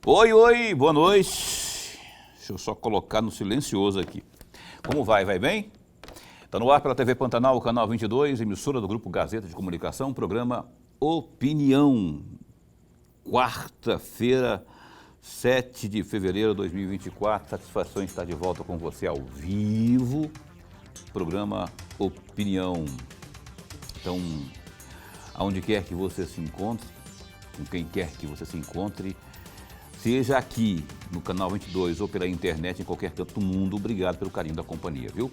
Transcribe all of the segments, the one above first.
Oi, oi, boa noite. Deixa eu só colocar no silencioso aqui. Como vai? Vai bem? Está no ar pela TV Pantanal, canal 22, emissora do Grupo Gazeta de Comunicação, programa Opinião. Quarta-feira, 7 de fevereiro de 2024. Satisfação em estar de volta com você ao vivo. Programa Opinião. Então, aonde quer que você se encontre, com quem quer que você se encontre, seja aqui no canal 22 ou pela internet, em qualquer canto do mundo, obrigado pelo carinho da companhia, viu?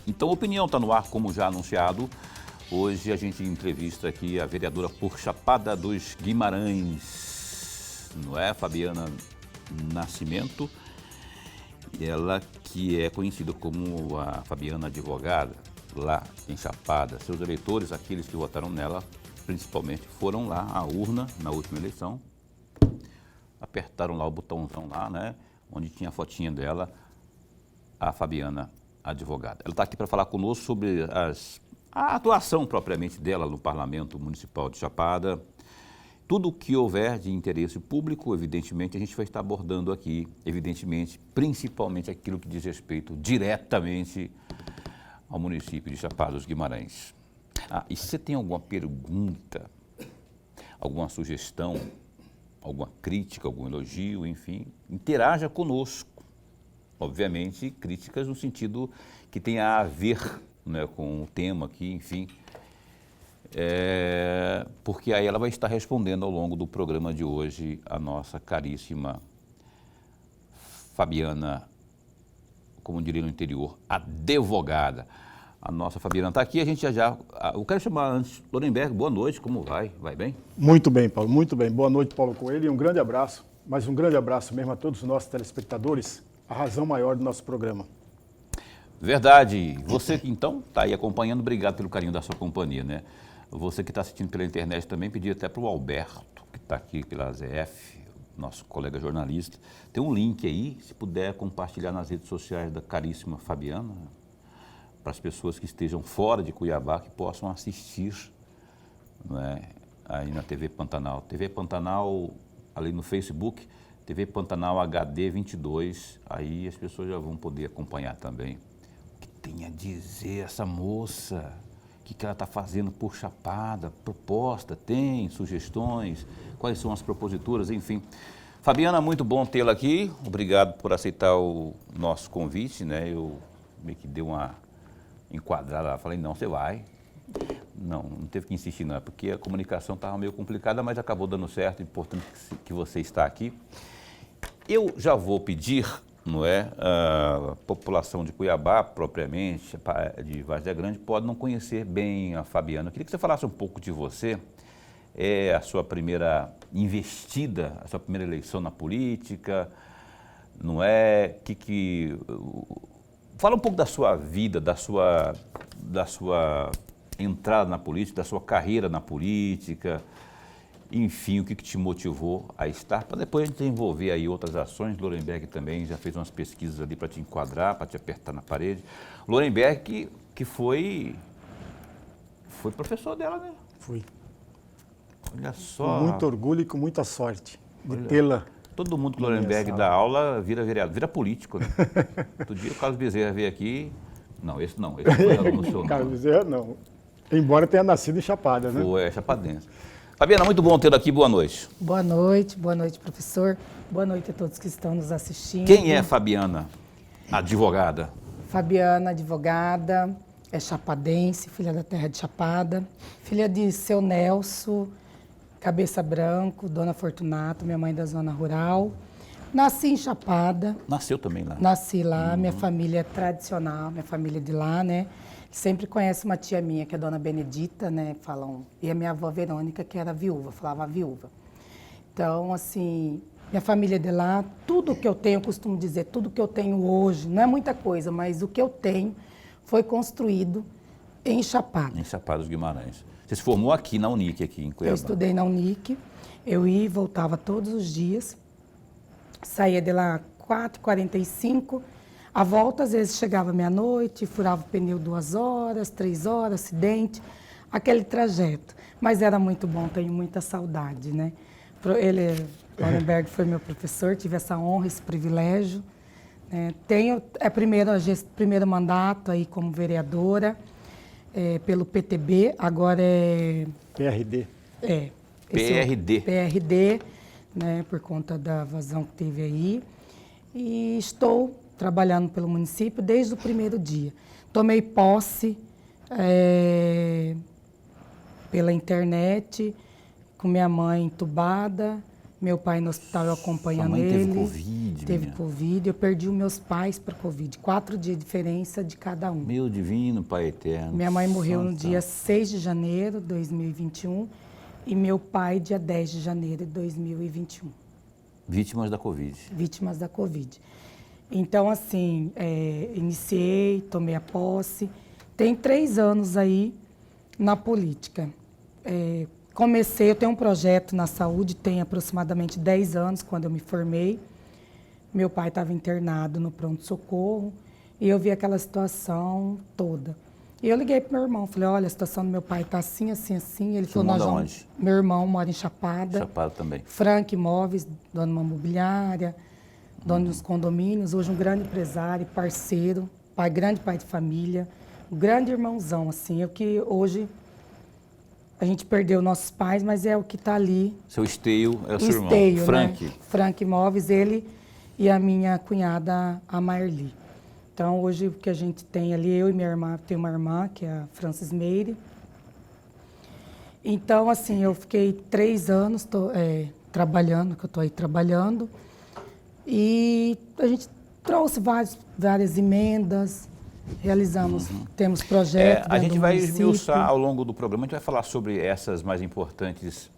Então, a Opinião está no ar, como já anunciado. Hoje a gente entrevista aqui a vereadora por Chapada dos Guimarães, não é? Fabiana Nascimento, ela que é conhecida como a Fabiana Advogada, lá em Chapada. Seus eleitores, aqueles que votaram nela, principalmente, foram lá à urna na última eleição, apertaram lá o botãozão lá, né, onde tinha a fotinha dela, a Fabiana Advogada. Ela está aqui para falar conosco sobre a atuação propriamente dela no Parlamento Municipal de Chapada. Tudo o que houver de interesse público, evidentemente, a gente vai estar abordando aqui, evidentemente, principalmente aquilo que diz respeito diretamente ao município de Chapada dos Guimarães. E se você tem alguma pergunta, alguma sugestão, alguma crítica, algum elogio, enfim, interaja conosco. Obviamente, críticas no sentido que tenha a ver, né, com o tema aqui, enfim, porque aí ela vai estar respondendo ao longo do programa de hoje a nossa caríssima Fabiana, como diria no interior, advogada. A nossa Fabiana está aqui, a gente já... Eu quero chamar antes, Lorenberg, boa noite, como vai? Vai bem? Muito bem, Paulo, muito bem. Boa noite, Paulo Coelho, e um grande abraço, mas um grande abraço mesmo a todos os nossos telespectadores, a razão maior do nosso programa. Verdade. Você que então está aí acompanhando, obrigado pelo carinho da sua companhia, né? Você que está assistindo pela internet também, pedi até para o Alberto, que está aqui pela ZF, nosso colega jornalista, tem um link aí, se puder compartilhar nas redes sociais da caríssima Fabiana, para as pessoas que estejam fora de Cuiabá, que possam assistir, né, aí na TV Pantanal. TV Pantanal, ali no Facebook, TV Pantanal HD 22, aí as pessoas já vão poder acompanhar também. O que tem a dizer essa moça? O que ela está fazendo por Chapada? Proposta? Tem sugestões? Quais são as proposituras? Enfim. Fabiana, muito bom tê-la aqui. Obrigado por aceitar o nosso convite, né? Eu meio que dei uma enquadrada lá, falei, não, você vai. Não teve que insistir, não, porque a comunicação estava meio complicada, mas acabou dando certo. Importante que você está aqui. Eu já vou pedir, não é, a população de Cuiabá, propriamente, de Várzea Grande, pode não conhecer bem a Fabiana. Eu queria que você falasse um pouco de você, a sua primeira investida, a sua primeira eleição na política, não é? Fala um pouco da sua vida, da sua entrada na política, da sua carreira na política, enfim, o que te motivou a estar, para depois a gente desenvolver aí outras ações. Lorenberg também já fez umas pesquisas ali para te enquadrar, para te apertar na parede. Lorenberg que foi professor dela, né? Fui. Olha só. Com muito orgulho e com muita sorte de tê-la. Todo mundo que Lorenberg dá aula vira vereador, vira político, né? Outro dia o Carlos Bezerra veio aqui. Não, esse foi aluno seu. Carlos Bezerra não. Embora tenha nascido em Chapada, né? Foi, chapadense. Fabiana, muito bom tê-la aqui, boa noite. Boa noite, professor. Boa noite a todos que estão nos assistindo. Quem é Fabiana, advogada? Fabiana, advogada, é chapadense, filha da terra de Chapada, filha de seu Nelson, Cabeça Branco, Dona Fortunato, minha mãe da zona rural. Nasci em Chapada. Nasceu também lá? Nasci lá, minha família é tradicional, minha família é de lá, né? Sempre conhece uma tia minha, que é a Dona Benedita, né? E a minha avó Verônica, que era viúva, falava viúva. Então, assim, minha família é de lá. Tudo que eu tenho, eu costumo dizer, tudo que eu tenho hoje, não é muita coisa, mas o que eu tenho foi construído em Chapada. Em Chapada dos Guimarães. Você se formou aqui na Unic, aqui em Cuiabá? Eu estudei na Unic, eu ia e voltava todos os dias, saía de lá 4h45, a volta às vezes chegava meia-noite, furava o pneu 2 horas, 3 horas, acidente, aquele trajeto. Mas era muito bom, tenho muita saudade, né? Lorenberg foi meu professor, tive essa honra, esse privilégio. Tenho primeiro mandato aí como vereadora pelo PTB, agora é... PRD. PRD, né, por conta da vazão que teve aí. E estou trabalhando pelo município desde o primeiro dia. Tomei posse pela internet, com minha mãe entubada, meu pai no hospital, eu acompanhando Sua mãe ele. teve Covid, Teve menina. Covid, eu perdi os meus pais para Covid, 4 dias de diferença de cada um. Meu divino Pai eterno. Minha mãe morreu no Santa. dia 6 de janeiro de 2021 e meu pai dia 10 de janeiro de 2021. Vítimas da Covid. Vítimas da Covid. Então, assim, iniciei, tomei a posse. Tem 3 anos aí na política. Eu tenho um projeto na saúde, tem aproximadamente 10 anos, quando eu me formei. Meu pai estava internado no pronto-socorro e eu vi aquela situação toda. E eu liguei para meu irmão, falei, olha, a situação do meu pai está assim, assim, assim. Ele falou, mora onde? Meu irmão mora em Chapada. Chapada também. Frank Imóveis, dono de uma imobiliária, dono dos condomínios, hoje um grande empresário, parceiro, grande pai de família, um grande irmãozão, assim, é o que hoje a gente perdeu nossos pais, mas é o que está ali. Seu esteio é o seu irmão, Esteio, Frank. né? Frank Imóveis, ele e a minha cunhada, a Marli. Então, hoje o que a gente tem ali, eu e minha irmã, tenho uma irmã, que é a Francis Meire. Então, assim, eu fiquei 3 anos trabalhando, que eu estou aí trabalhando, e a gente trouxe várias emendas, realizamos, temos projetos. A gente vai município. esmiuçar ao longo do programa, a gente vai falar sobre essas mais importantes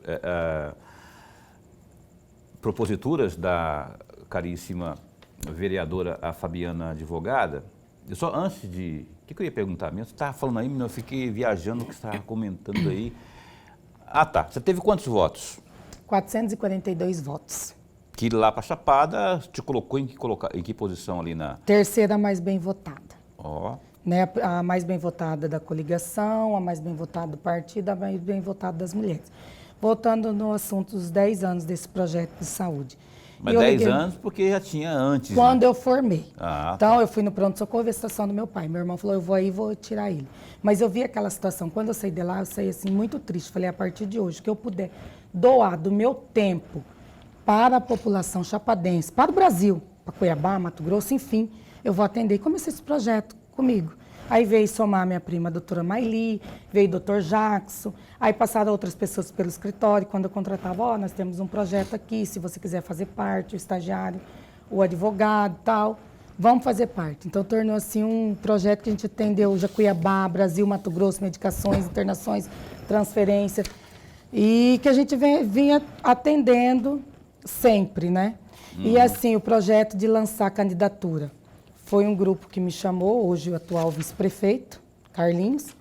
proposituras da caríssima vereadora, a Fabiana advogada. Eu só antes de... O que eu ia perguntar mesmo? Você estava falando aí, menino, eu fiquei viajando o que você estava comentando aí. Ah, tá. Você teve quantos votos? 442 votos. Que lá para Chapada te colocou em que posição ali na... Terceira mais bem votada. Ó. Né? A mais bem votada da coligação, a mais bem votada do partido, a mais bem votada das mulheres. Voltando no assunto dos 10 anos desse projeto de saúde. Mas 10 anos porque já tinha antes. Quando né? eu formei. Ah, então, tá. eu fui no pronto-socorro ver a situação do meu pai. Meu irmão falou, eu vou aí e vou tirar ele. Mas eu vi aquela situação. Quando eu saí de lá, eu saí assim, muito triste. Falei, a partir de hoje, que eu puder doar do meu tempo para a população chapadense, para o Brasil, para Cuiabá, Mato Grosso, enfim, eu vou atender. E comecei esse projeto comigo. Aí veio somar minha prima, a doutora Maili, veio o doutor Jackson, aí passaram outras pessoas pelo escritório, quando eu contratava, nós temos um projeto aqui, se você quiser fazer parte, o estagiário, o advogado e tal, vamos fazer parte. Então, tornou assim um projeto que a gente atendeu já Cuiabá, Brasil, Mato Grosso, medicações, internações, transferência, e que a gente vinha atendendo sempre, né? E assim, o projeto de lançar candidatura. Foi um grupo que me chamou, hoje o atual vice-prefeito, Carlinhos.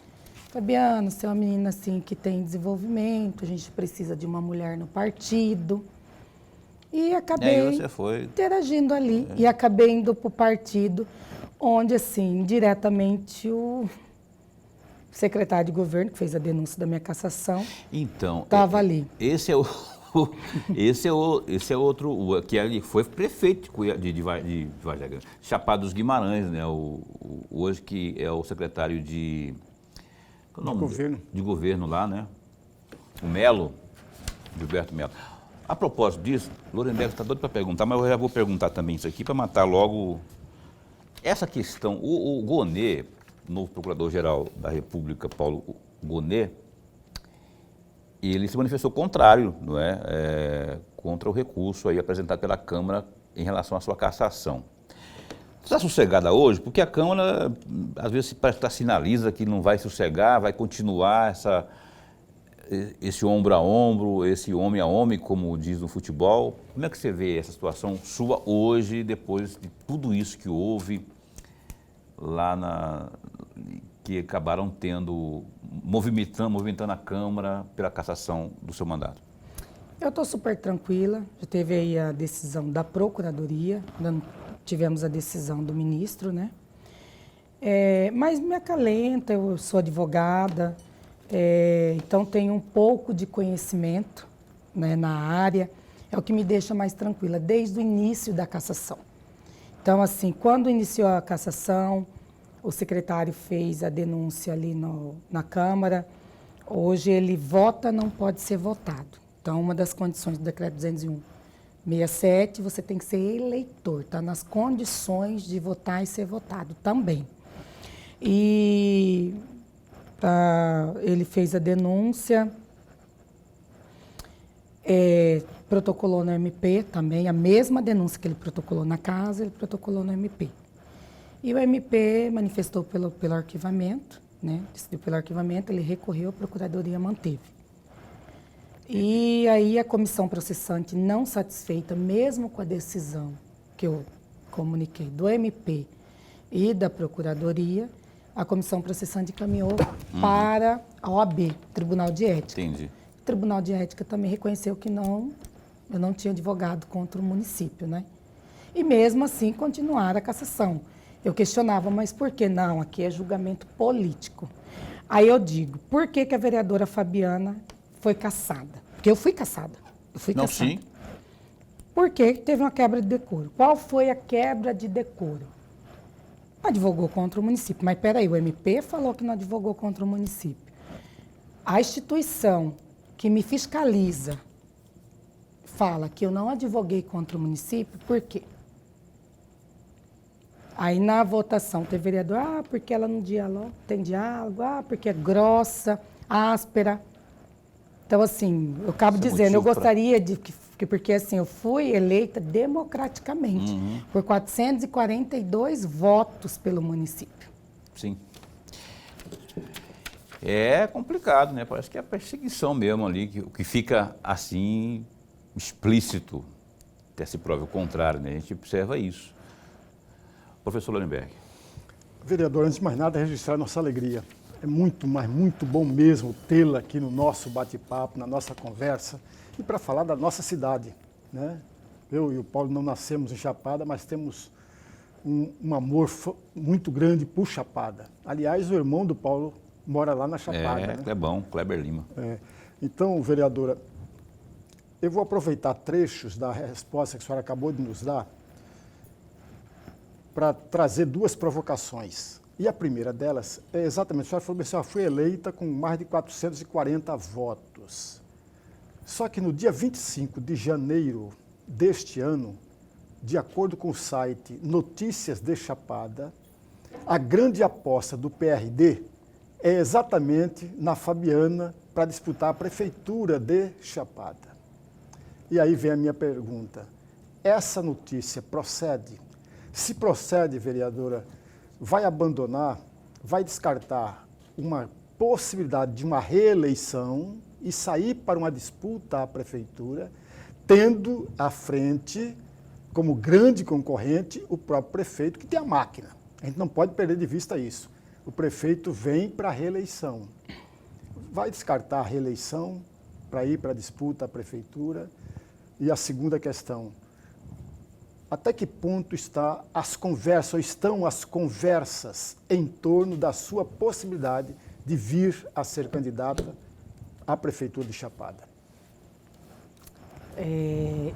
Fabiana, você é uma menina assim que tem desenvolvimento, a gente precisa de uma mulher no partido. E acabei você foi... interagindo ali. E acabei indo para o partido, onde assim, diretamente o secretário de governo, que fez a denúncia da minha cassação, estava ali. Esse é outro, que ali foi prefeito de Vargem Grande, Chapada dos Guimarães, né? Hoje que é o secretário de governo. De governo lá, né? O Melo, Gilberto Melo. A propósito disso, Lorenberg está doido para perguntar, mas eu já vou perguntar também isso aqui para matar logo essa questão. O Gonê, novo procurador-geral da República, Paulo Gonê, ele se manifestou contrário, não é? Contra o recurso aí apresentado pela Câmara em relação à sua cassação. Você está sossegada hoje? Porque a Câmara, às vezes, parece que sinaliza que não vai sossegar, vai continuar esse ombro a ombro, esse homem a homem, como diz no futebol. Como é que você vê essa situação sua hoje, depois de tudo isso que houve lá que acabaram movimentando a Câmara pela cassação do seu mandato? Eu estou super tranquila, já teve aí a decisão da Procuradoria, ainda não tivemos a decisão do ministro, né? Mas me acalenta, eu sou advogada, então tenho um pouco de conhecimento, né, na área. é o que me deixa mais tranquila, desde o início da cassação. Então, assim, quando iniciou a cassação, o secretário fez a denúncia ali na Câmara. Hoje ele vota, não pode ser votado. Então, uma das condições do decreto 201/67, você tem que ser eleitor, está nas condições de votar e ser votado também. E ele fez a denúncia, protocolou no MP também, a mesma denúncia que ele protocolou na casa, ele protocolou no MP. E o MP manifestou pelo arquivamento, né? Decidiu pelo arquivamento, ele recorreu, a Procuradoria manteve. E aí a comissão processante, não satisfeita, mesmo com a decisão que eu comuniquei do MP e da Procuradoria, a comissão processante encaminhou para a OAB, Tribunal de Ética. Entendi. O Tribunal de Ética também reconheceu que eu não tinha advogado contra o município, né? E mesmo assim continuaram a cassação. Eu questionava, mas por que não? Aqui é julgamento político. Aí eu digo, por que a vereadora Fabiana foi cassada? Porque eu fui cassada. Não, sim. Porque teve uma quebra de decoro. Qual foi a quebra de decoro? Advogou contra o município. Mas peraí, o MP falou que não advogou contra o município. A instituição que me fiscaliza fala que eu não advoguei contra o município, por quê? Aí na votação teve vereador, porque ela não tem diálogo, porque é grossa, áspera. Então, assim, eu acabo dizendo, eu gostaria porque assim, eu fui eleita democraticamente, por 442 votos pelo município. Sim. É complicado, né? Parece que é a perseguição mesmo ali, que fica assim, explícito, até se prove o contrário, né? A gente observa isso. Professor Lorenberg. Vereador, antes de mais nada, registrar nossa alegria. É muito, mas muito bom mesmo tê-la aqui no nosso bate-papo, na nossa conversa, e para falar da nossa cidade, né? Eu e o Paulo não nascemos em Chapada, mas temos um amor muito grande por Chapada. Aliás, o irmão do Paulo mora lá na Chapada. Né? Clebão, Kleber Lima. Então, vereadora, eu vou aproveitar trechos da resposta que a senhora acabou de nos dar para trazer duas provocações. E a primeira delas é exatamente, a senhora falou que a senhora foi eleita com mais de 440 votos. Só que no dia 25 de janeiro deste ano, de acordo com o site Notícias de Chapada, a grande aposta do PRD é exatamente na Fabiana para disputar a prefeitura de Chapada. E aí vem a minha pergunta, essa notícia procede? Se procede, vereadora, vai abandonar, vai descartar uma possibilidade de uma reeleição e sair para uma disputa à prefeitura, tendo à frente, como grande concorrente, o próprio prefeito, que tem a máquina. A gente não pode perder de vista isso. O prefeito vem para a reeleição. Vai descartar a reeleição para ir para a disputa à prefeitura? E a segunda questão, até que ponto estão as conversas em torno da sua possibilidade de vir a ser candidata à prefeitura de Chapada?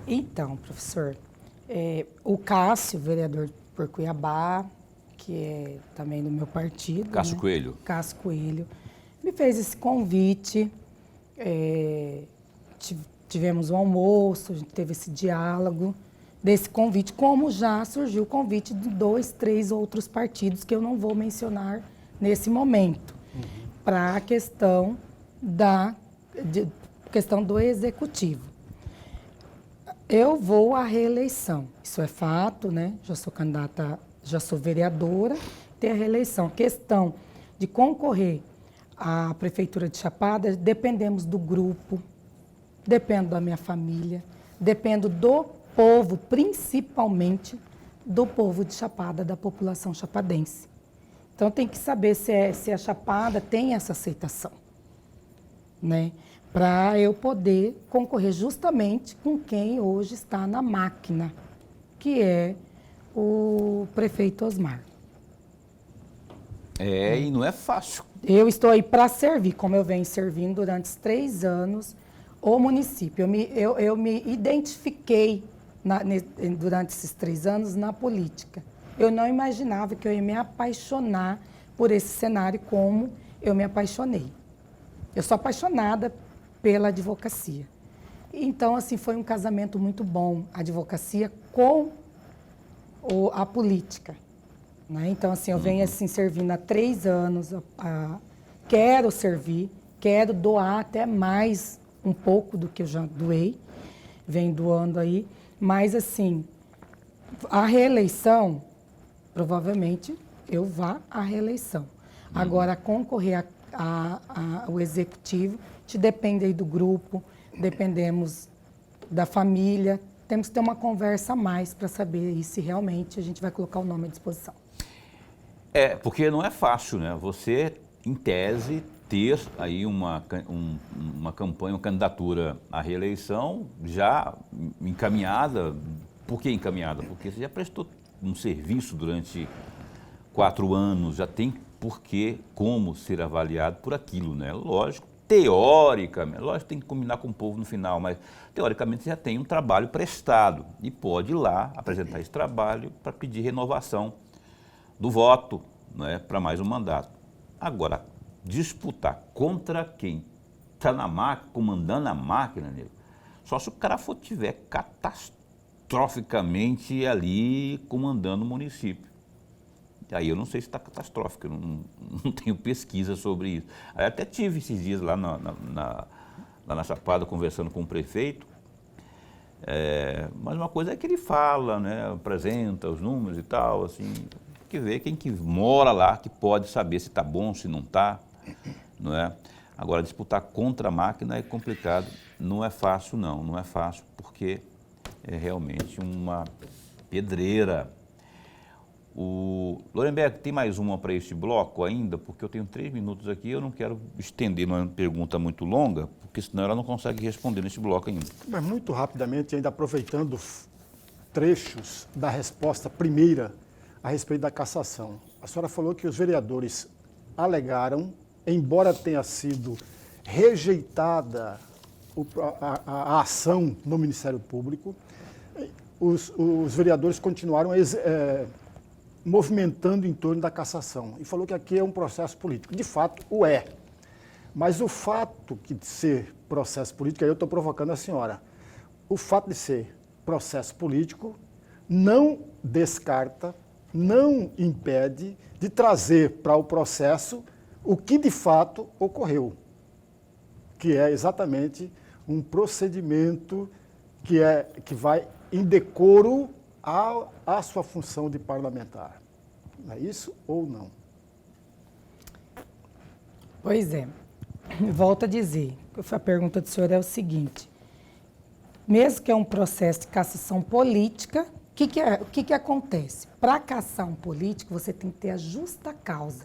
Então, professor, o Cássio, vereador por Cuiabá, que é também do meu partido. Cássio, né? Coelho. Cássio Coelho, me fez esse convite, tivemos um almoço, a gente teve esse diálogo desse convite, como já surgiu o convite de 2, 3 outros partidos que eu não vou mencionar nesse momento, para a questão do executivo. Eu vou à reeleição, isso é fato, né? Já sou candidata, já sou vereadora, tem a reeleição. Questão de concorrer à prefeitura de Chapada, dependemos do grupo, dependo da minha família, dependo do povo, principalmente do povo de Chapada, da população chapadense. Então tem que saber se a Chapada tem essa aceitação, né? Para eu poder concorrer justamente com quem hoje está na máquina, que é o prefeito Osmar. E não é fácil. Eu estou aí para servir, como eu venho servindo durante 3 anos, o município. Eu me identifiquei durante esses 3 anos na política. Eu não imaginava que eu ia me apaixonar por esse cenário como eu me apaixonei. Eu sou apaixonada pela advocacia. Então, assim, foi um casamento muito bom, a advocacia com a política. Né? Então, assim, eu venho assim, servindo há 3 anos, quero servir, quero doar até mais um pouco do que eu já doei, venho doando aí, mas, assim, a reeleição, provavelmente eu vá à reeleição. Agora, concorrer ao executivo, te depende aí do grupo, dependemos da família, temos que ter uma conversa a mais para saber aí se realmente a gente vai colocar o nome à disposição. Porque não é fácil, né? Você, em tese, ter aí uma campanha, uma candidatura à reeleição já encaminhada. Por que encaminhada? Porque você já prestou um serviço durante 4 anos, já tem como ser avaliado por aquilo, né? Lógico, teoricamente, lógico, tem que combinar com o povo no final, mas teoricamente já tem um trabalho prestado e pode ir lá apresentar esse trabalho para pedir renovação do voto, né, para mais um mandato. Agora, disputar contra quem está comandando a máquina, nego, só se o cara tiver catastroficamente ali comandando o município. Aí eu não sei se está catastrófico, eu não tenho pesquisa sobre isso. Aí até tive esses dias lá lá na Chapada conversando com o prefeito, mas uma coisa é que ele fala, né, apresenta os números e tal, assim, tem que ver quem que mora lá, que pode saber se está bom, se não está, não é? Agora, disputar contra a máquina é complicado, não é fácil não é fácil, porque é realmente uma pedreira. Lorenberg, tem mais uma para este bloco ainda? Porque eu tenho 3 minutos aqui, eu não quero estender numa pergunta muito longa, porque senão ela não consegue responder nesse bloco ainda. Mas muito rapidamente, ainda aproveitando trechos da resposta primeira a respeito da cassação. A senhora falou que os vereadores alegaram, embora tenha sido rejeitada a ação no Ministério Público, os vereadores continuaram movimentando em torno da cassação e falou que aqui é um processo político. De fato, o é. Mas o fato de ser processo político, aí eu estou provocando a senhora, o fato de ser processo político não descarta, não impede de trazer para o processo o que de fato ocorreu, que é exatamente um procedimento que vai em decoro à sua função de parlamentar. Não é isso ou não? Pois é. Volto a dizer, a pergunta do senhor é o seguinte, mesmo que é um processo de cassação política, o que acontece? Para cassar um político, você tem que ter a justa causa.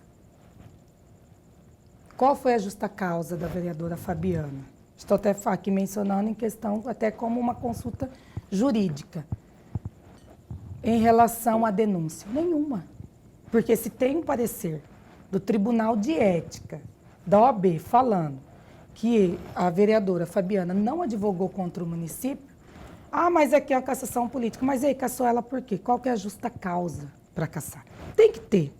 Qual foi a justa causa da vereadora Fabiana? Estou até aqui mencionando em questão até como uma consulta jurídica. Em relação à denúncia? Nenhuma. Porque se tem um parecer do Tribunal de Ética da OAB falando que a vereadora Fabiana não advogou contra o município, mas aqui é uma cassação política. Mas aí, cassou ela por quê? Qual que é a justa causa para cassar? Tem que ter.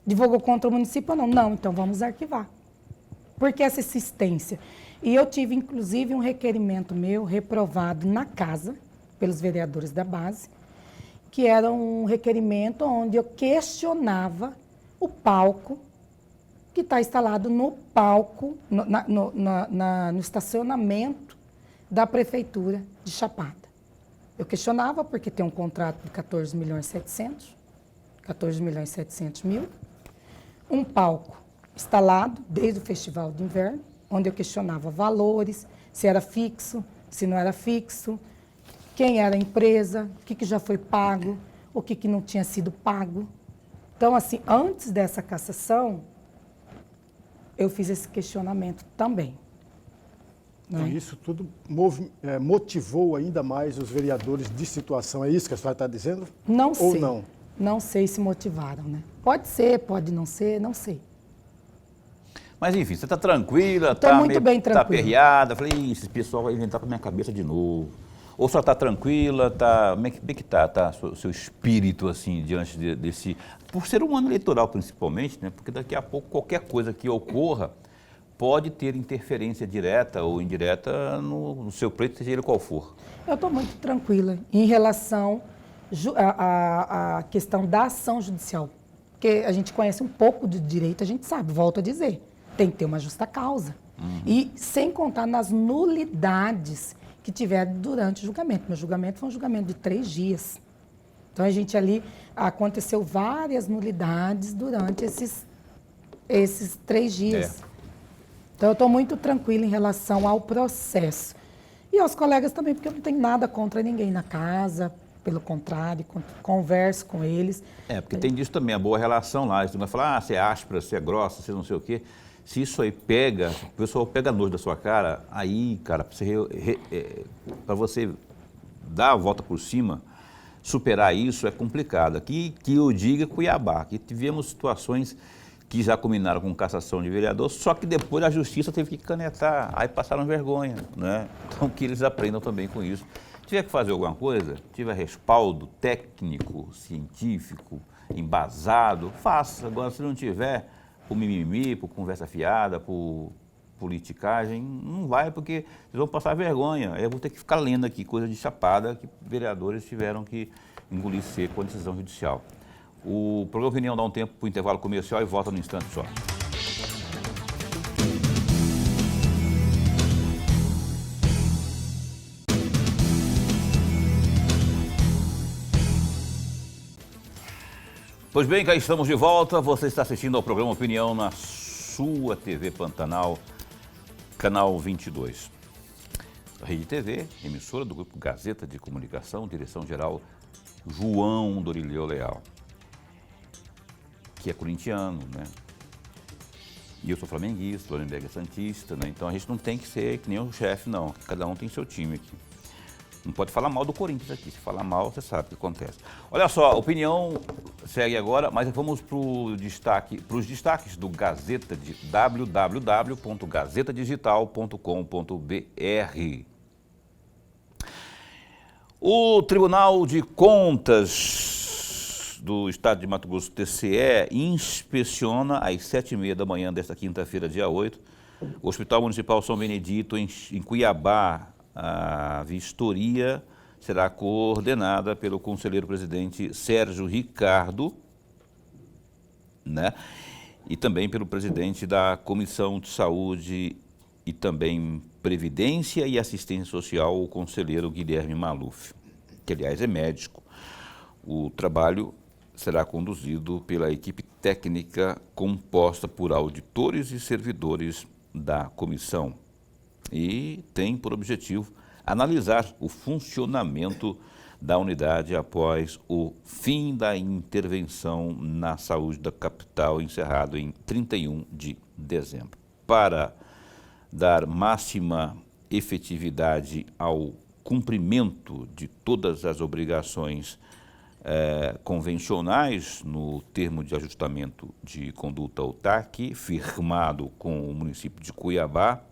Advogou contra o município ou não? Não, então vamos arquivar. Por que essa insistência? E eu tive, inclusive, um requerimento meu reprovado na casa, pelos vereadores da base, que era um requerimento onde eu questionava o palco que está instalado no palco, no estacionamento da Prefeitura de Chapada. Eu questionava porque tem um contrato de 14.700.000, um palco instalado desde o Festival de Inverno, onde eu questionava valores, se era fixo, se não era fixo, quem era a empresa, o que já foi pago, o que não tinha sido pago. Então, assim, antes dessa cassação, eu fiz esse questionamento também. Né? E isso tudo motivou ainda mais os vereadores de situação. É isso que a senhora está dizendo? Não sei. Ou não? Não sei se motivaram, né? Pode ser, pode não ser, não sei. Mas enfim, você está tranquila, Estou muito bem tá tranquila. aperreada. Falei, "Ih, esse pessoal vai inventar para minha cabeça de novo." Ou só está tranquila, como é que tá o seu espírito assim diante desse, por ser um ano eleitoral principalmente, né? Porque daqui a pouco qualquer coisa que ocorra pode ter interferência direta ou indireta no seu pleito, seja ele qual for. Eu estou muito tranquila em relação à questão da ação judicial. Porque a gente conhece um pouco de direito, a gente sabe, volto a dizer, tem que ter uma justa causa. E sem contar nas nulidades que tiver durante o julgamento. Meu julgamento foi um julgamento de 3 dias. Então, a gente ali, aconteceu várias nulidades durante esses 3 dias. Então, eu estou muito tranquila em relação ao processo. E aos colegas também, porque eu não tenho nada contra ninguém na casa, pelo contrário, converso com eles. Porque tem disso também, a boa relação lá. Você vai falar, você é áspera, você é grossa, você não sei o quê. Se isso aí pega, o pessoal pega nojo da sua cara, aí, cara, para você dar a volta por cima, superar isso é complicado. Aqui, que eu diga Cuiabá, que tivemos situações que já culminaram com cassação de vereador, só que depois a justiça teve que canetar, aí passaram vergonha, né? Então que eles aprendam também com isso. Se tiver que fazer alguma coisa, tiver respaldo técnico, científico, embasado, faça. Agora, se não tiver, por mimimi, por conversa fiada, por politicagem, não vai, porque vocês vão passar vergonha. Eu vou ter que ficar lendo aqui coisa de chapada que vereadores tiveram que engolir seco com a decisão judicial. O programa Opinião dá um tempo para o intervalo comercial e volta no instante só. Pois bem, cá estamos de volta. Você está assistindo ao programa Opinião na sua TV Pantanal, canal 22. Rede TV, emissora do Grupo Gazeta de Comunicação, direção-geral João Dorileu Leal, que é corintiano, né? E eu sou flamenguista, o Lorenberg é santista, né? Então a gente não tem que ser que nem o chefe, não. Cada um tem seu time aqui. Não pode falar mal do Corinthians aqui. Se falar mal, você sabe o que acontece. Olha só, a opinião segue agora, mas vamos para os destaques do Gazeta, de www.gazetadigital.com.br. O Tribunal de Contas do Estado de Mato Grosso, TCE, inspeciona às 7h30 da manhã desta quinta-feira, dia 8, o Hospital Municipal São Benedito, em Cuiabá. A vistoria será coordenada pelo conselheiro-presidente Sérgio Ricardo, né? E também pelo presidente da Comissão de Saúde e também Previdência e Assistência Social, o conselheiro Guilherme Maluf, que aliás é médico. O trabalho será conduzido pela equipe técnica composta por auditores e servidores da comissão. E tem por objetivo analisar o funcionamento da unidade após o fim da intervenção na saúde da capital, encerrado em 31 de dezembro. Para dar máxima efetividade ao cumprimento de todas as obrigações convencionais no termo de ajustamento de conduta, o TAC, firmado com o município de Cuiabá,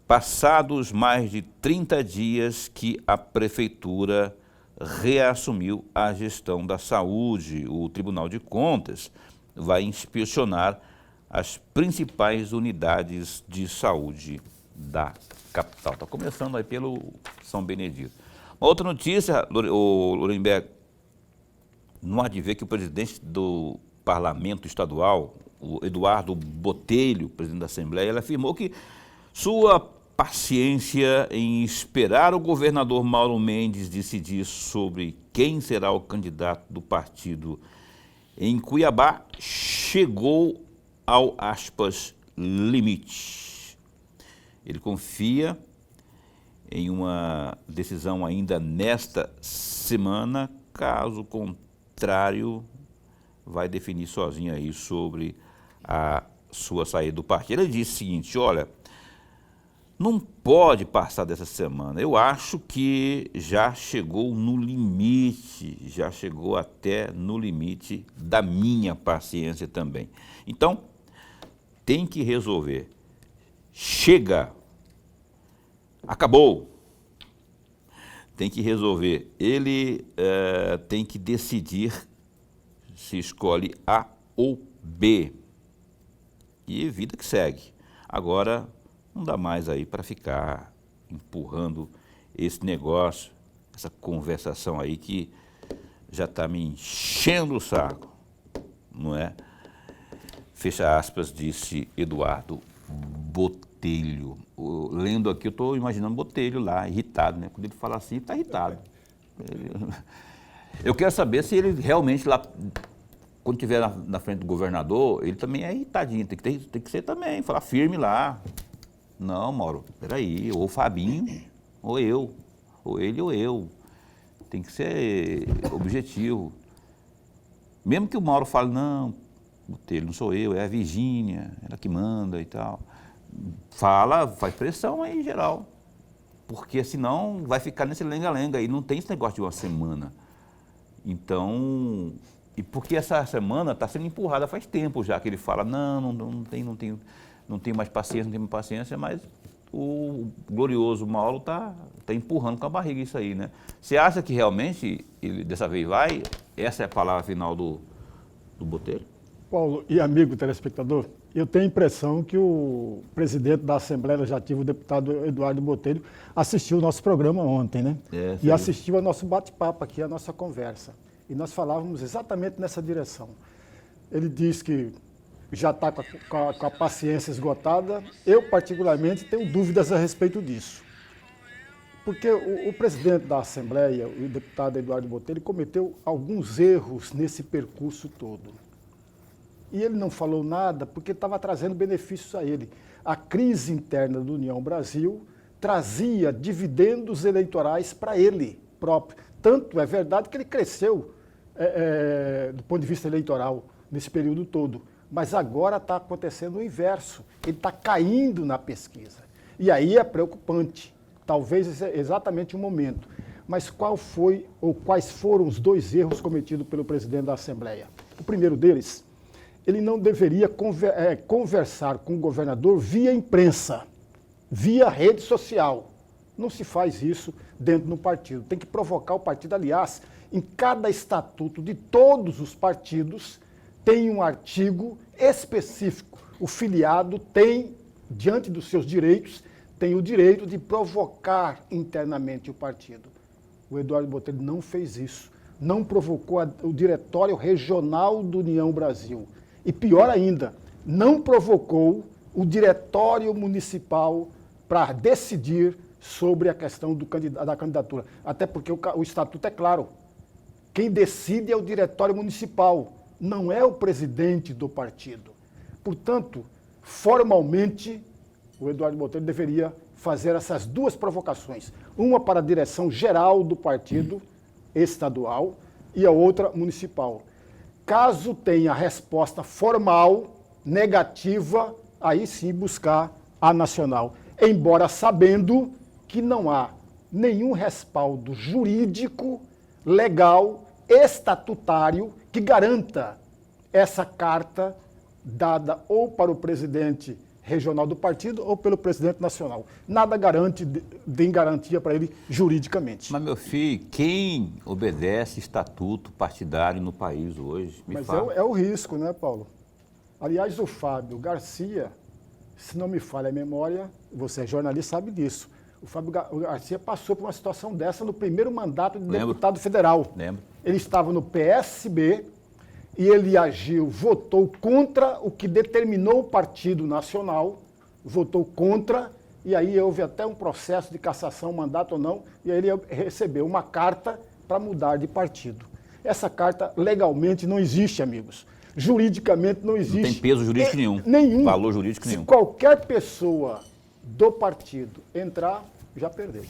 passados mais de 30 dias que a Prefeitura reassumiu a gestão da saúde, o Tribunal de Contas vai inspecionar as principais unidades de saúde da capital. Está começando aí pelo São Benedito. Uma outra notícia, o Lorenberg, não há de ver que o presidente do Parlamento Estadual, o Eduardo Botelho, presidente da Assembleia, ele afirmou que sua paciência em esperar o governador Mauro Mendes decidir sobre quem será o candidato do partido em Cuiabá chegou ao, aspas, limite. Ele confia em uma decisão ainda nesta semana, caso contrário, vai definir sozinho aí sobre a sua saída do partido. Ele disse o seguinte, olha, não pode passar dessa semana. Eu acho que já chegou no limite, já chegou até no limite da minha paciência também. Então, tem que resolver. Chega. Acabou. Tem que resolver. Ele tem que decidir se escolhe A ou B. E vida que segue. Agora, não dá mais aí para ficar empurrando esse negócio, essa conversação aí que já está me enchendo o saco, não é? Fecha aspas, disse Eduardo Botelho. Lendo aqui, eu estou imaginando Botelho lá, irritado, né? Quando ele fala assim, está irritado. Eu quero saber se ele realmente lá, quando estiver na frente do governador, ele também é irritadinho, tem que ser também, falar firme lá. Não, Mauro, peraí, ou o Fabinho, ou eu, ou ele ou eu. Tem que ser objetivo. Mesmo que o Mauro fale, não, Botelho, não sou eu, é a Virgínia, ela que manda e tal. Fala, faz pressão aí, em geral. Porque senão vai ficar nesse lenga-lenga aí, não tem esse negócio de uma semana. Então, e porque essa semana está sendo empurrada faz tempo já, que ele fala, não tem mais paciência, mas o glorioso Mauro está empurrando com a barriga isso aí, né? Você acha que realmente ele dessa vez vai? Essa é a palavra final do Botelho? Paulo e amigo telespectador, eu tenho a impressão que o presidente da Assembleia Legislativa, o deputado Eduardo Botelho, assistiu o nosso programa ontem, né? E assistiu ao nosso bate-papo aqui, a nossa conversa. E nós falávamos exatamente nessa direção. Ele diz que já está com a paciência esgotada. Eu, particularmente, tenho dúvidas a respeito disso. Porque o presidente da Assembleia, o deputado Eduardo Botelho, cometeu alguns erros nesse percurso todo. E ele não falou nada porque estava trazendo benefícios a ele. A crise interna do União Brasil trazia dividendos eleitorais para ele próprio. Tanto é verdade que ele cresceu do ponto de vista eleitoral nesse período todo. Mas agora está acontecendo o inverso. Ele está caindo na pesquisa. E aí é preocupante. Talvez esse é exatamente o momento. Mas qual foi ou quais foram os dois erros cometidos pelo presidente da Assembleia? O primeiro deles, ele não deveria conversar com o governador via imprensa, via rede social. Não se faz isso dentro do partido. Tem que provocar o partido. Aliás, em cada estatuto de todos os partidos, tem um artigo específico. O filiado tem, diante dos seus direitos, tem o direito de provocar internamente o partido. O Eduardo Botelho não fez isso. Não provocou o Diretório Regional do União Brasil. E pior ainda, não provocou o Diretório Municipal para decidir sobre a questão da candidatura. Até porque o estatuto é claro. Quem decide é o Diretório Municipal, não é o presidente do partido. Portanto, formalmente, o Eduardo Botelho deveria fazer essas duas provocações. Uma para a direção geral do partido estadual e a outra municipal. Caso tenha resposta formal, negativa, aí sim buscar a nacional. Embora sabendo que não há nenhum respaldo jurídico, legal, estatutário que garanta essa carta dada ou para o presidente regional do partido ou pelo presidente nacional. Nada garante, tem garantia para ele juridicamente. Mas, meu filho, quem obedece estatuto partidário no país hoje? Mas é o risco, né, Paulo? Aliás, o Fábio Garcia, se não me falha a memória, você é jornalista, sabe disso. O Fábio Garcia passou por uma situação dessa no primeiro mandato de deputado federal. Lembro. Ele estava no PSB e ele votou contra o que determinou o Partido Nacional, votou contra, e aí houve até um processo de cassação, mandato ou não, e aí ele recebeu uma carta para mudar de partido. Essa carta legalmente não existe, amigos. Juridicamente não existe. Não tem peso jurídico nenhum. Valor jurídico nenhum. Se qualquer pessoa do partido entrar, já perdeu.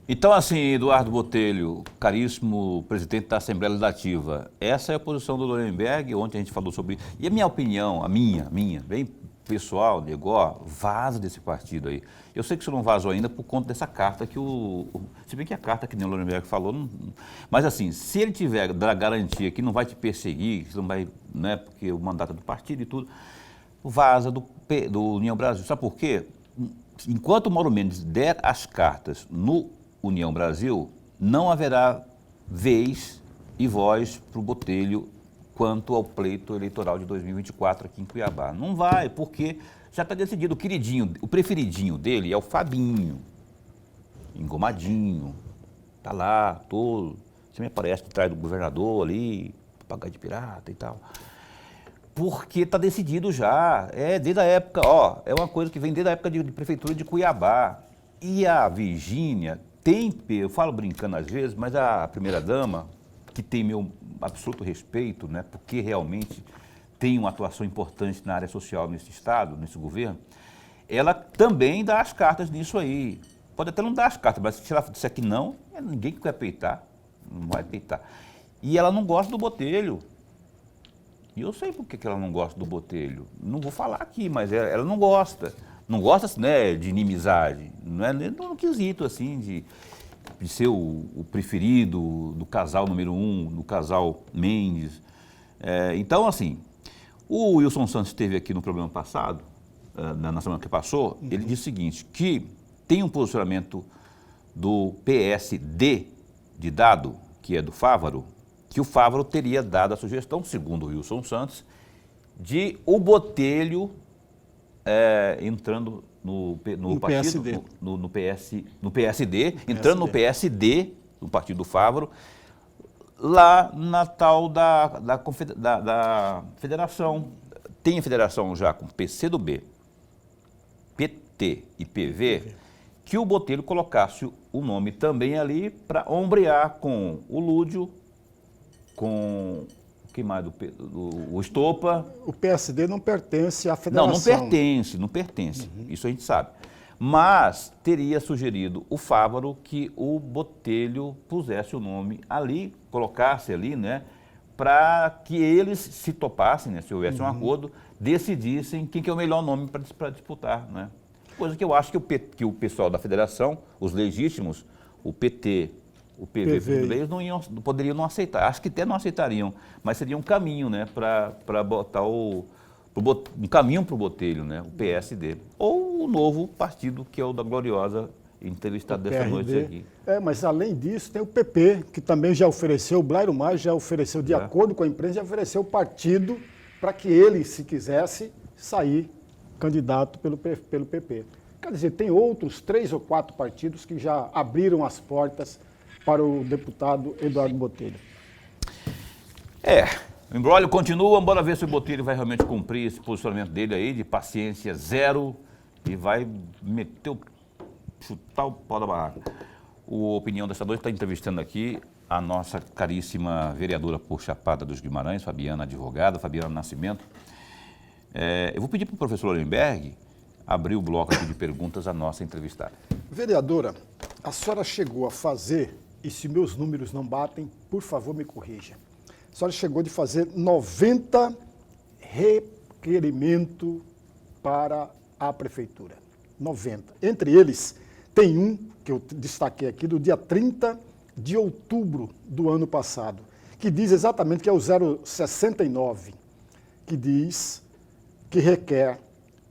Então, assim, Eduardo Botelho, caríssimo presidente da Assembleia Legislativa, essa é a posição do Lorenberg. Ontem a gente falou sobre isso. E a minha opinião, a minha, bem pessoal, Negó, vaza desse partido aí. Eu sei que o senhor não vazou ainda por conta dessa carta que se bem que a carta que nem o Lorenberg falou, mas assim, se ele tiver da garantia que não vai te perseguir, que não vai, né, porque o mandato é do partido e tudo, vaza do União Brasil. Sabe por quê? Enquanto o Mauro Mendes der as cartas no União Brasil, não haverá vez e voz para o Botelho quanto ao pleito eleitoral de 2024 aqui em Cuiabá. Não vai, porque já está decidido. O queridinho, o preferidinho dele é o Fabinho, engomadinho, tá lá, todo, sempre aparece atrás do governador ali, papagaio de pirata e tal. Porque está decidido já, desde a época, é uma coisa que vem desde a época de prefeitura de Cuiabá. E a Virgínia tem, eu falo brincando às vezes, mas a primeira-dama, que tem meu absoluto respeito, né, porque realmente tem uma atuação importante na área social nesse estado, nesse governo, ela também dá as cartas nisso aí. Pode até não dar as cartas, mas se ela disser que não, ninguém que quer peitar, não vai peitar. E ela não gosta do Botelho. E eu sei por que ela não gosta do Botelho. Não vou falar aqui, mas ela não gosta. Não gosta, né, de inimizade. Não é nem no quesito, assim, de ser o preferido do casal número 1, do casal Mendes. Então, assim, o Wilson Santos esteve aqui no programa passado, na semana que passou, ele disse o seguinte, que tem um posicionamento do PSD de dado, que é do Fávaro, que o Fávaro teria dado a sugestão, segundo o Wilson Santos, de o Botelho entrando no partido, PSD. no PSD, entrando no PSD, no partido do Fávaro, lá na tal da federação. Tem a federação já com PCdoB, PT e PV, que o Botelho colocasse o nome também ali para ombrear com o Lúdio, com o que mais? O Estopa. O PSD não pertence à federação. Não pertence. Isso a gente sabe. Mas teria sugerido o Fávaro que o Botelho pusesse o nome ali, colocasse ali, né? Para que eles se topassem, né, se houvesse um acordo, decidissem quem que é o melhor nome para disputar, né? Coisa que eu acho que o pessoal da federação, os legítimos, o PT, o PV. Eles poderiam não aceitar. Acho que até não aceitariam, mas seria um caminho, né, para botar um caminho para o Botelho, né, o PSD. Ou o novo partido, que é o da Gloriosa, entrevistado dessa noite aqui. Mas além disso, tem o PP, que também já ofereceu, o Blairo Mar já ofereceu, de acordo com a imprensa, já ofereceu o partido para que ele, se quisesse, sair candidato pelo PP. Quer dizer, tem outros 3 ou 4 partidos que já abriram as portas para o deputado Eduardo Botelho. O imbróglio continua, bora ver se o Botelho vai realmente cumprir esse posicionamento dele aí, de paciência zero, e vai chutar o pau da barraca. O Opinião dessa noite está entrevistando aqui a nossa caríssima vereadora por Chapada dos Guimarães, Fabiana advogada, Fabiana Nascimento. Eu vou pedir para o professor Lorenberg abrir o bloco aqui de perguntas à nossa entrevistada. Vereadora, a senhora chegou a fazer, e se meus números não batem, por favor me corrija, a senhora chegou de fazer 90 requerimentos para a prefeitura. 90. Entre eles, tem um que eu destaquei aqui, do dia 30 de outubro do ano passado, que diz exatamente que é o 069, que diz que requer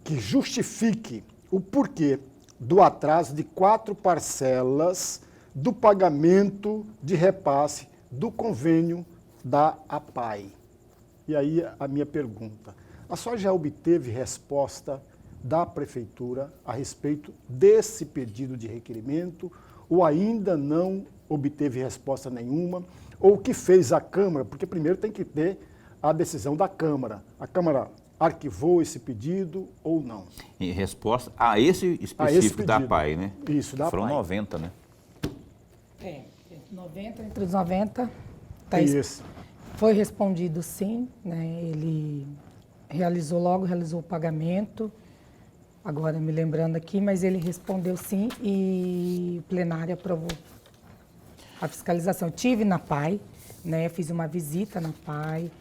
que justifique o porquê do atraso de 4 parcelas do pagamento de repasse do convênio da APAI. E aí a minha pergunta, a senhora já obteve resposta da prefeitura a respeito desse pedido de requerimento ou ainda não obteve resposta nenhuma? Ou o que fez a Câmara? Porque primeiro tem que ter a decisão da Câmara. A Câmara arquivou esse pedido ou não? Em resposta a esse específico da APAI, né? Isso, da APAI. Foram 90, né? 90, entre os 90, Isso. foi respondido sim, né? Ele realizou o pagamento, agora me lembrando aqui, mas ele respondeu sim e o plenário aprovou a fiscalização. Eu estive na PAI, né? Fiz uma visita na PAI,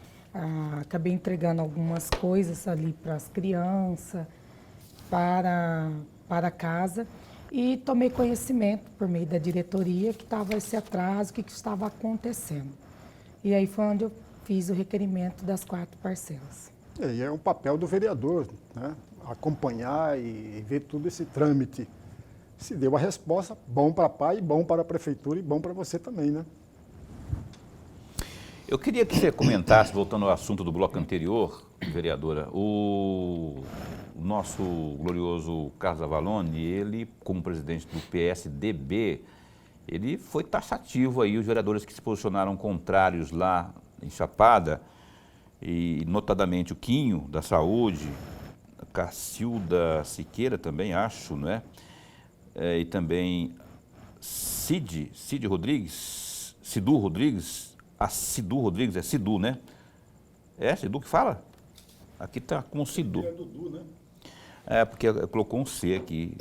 acabei entregando algumas coisas ali para as crianças, para casa, e tomei conhecimento por meio da diretoria que estava esse atraso, o que estava acontecendo. E aí foi onde eu fiz o requerimento das 4 parcelas. E é um papel do vereador, né? Acompanhar e ver todo esse trâmite. Se deu a resposta, bom para pai, bom para a prefeitura e bom para você também, né? Eu queria que você comentasse, voltando ao assunto do bloco anterior, vereadora, o nosso glorioso Carlos Avalone, ele, como presidente do PSDB, ele foi taxativo aí, os vereadores que se posicionaram contrários lá em Chapada, e notadamente o Quinho, da Saúde, a Cacilda Siqueira também, acho, não é? E também Cidu Rodrigues, a Cidu Rodrigues, é Cidu, né? É Cidu que fala? Aqui está com Cidu. É Dudu, né? É, porque colocou um C aqui.